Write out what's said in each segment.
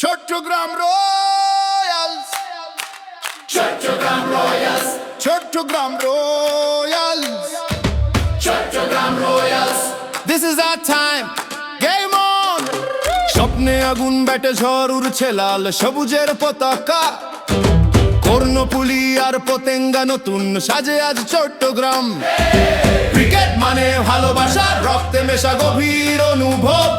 Chittagong royals, Chattogram royals, Chattogram royals, Chattogram royals. This is our time, game on! স্বপ্নে আগুন ব্যাটে ঝড় উড়ছে লাল সবুজের পতাকা, কর্ণফুলী আর পতেঙ্গা নতুন সাজে আজ চট্টগ্রাম। ক্রিকেট মানে ভালোবাসা, রক্তে মেশা গভীর অনুভব।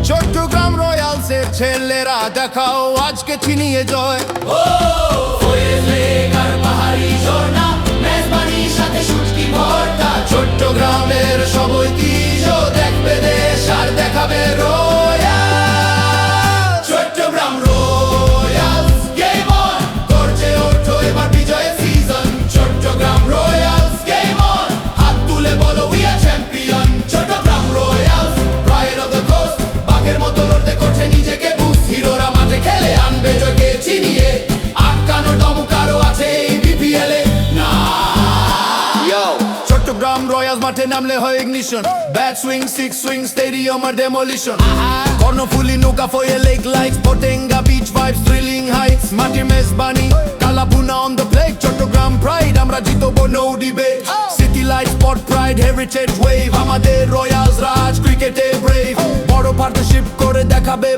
চট্টগ্রাম রয়্যালসের ছেলেরা দেখাও আজকে ছিনিয়ে জয়। ফয়েজ লেক আর পাহাড়ি ঝর্ণা, মেজবানির সাথে শুটকি ভর্তা। চট্টগ্রামের সব ঐতিহ্য দেখবে দেশ আর দেখাবে royal. Chattogram royals, game on! গর্জে ওঠো এবার বিজয়ের season. Chattogram royals, game on! হাত তুলে বলো we are champion. Chattogram royals, pride of the coast, বাঘের মতো লড়তে করছে নিজেকে বুস্ট। হিরোরা মাঠে খেলে আনবে জয়কে ছিনিয়ে, আটকানো দমকারও আছে এই বিপিএল এ। না চট্টগ্রাম রয়্যালস মাঠে নামলে হয় ignition, bat swing, six swing, stadium আর ডেমোলিশন। কর্ণফুলী, নৌকা, Foy's lake lights, Patenga beach vibes, thrilling heights. মাটির মেজবানি, কালাভুনা on the plate. Chittagong pride, আমরা জিতবো no debate. City light, spot pride, heritage wave. আমাদের রয়্যালস রাজ ক্রিকেটে ব্রেভ। বড় পার্টনারশিপ করে দেখাবে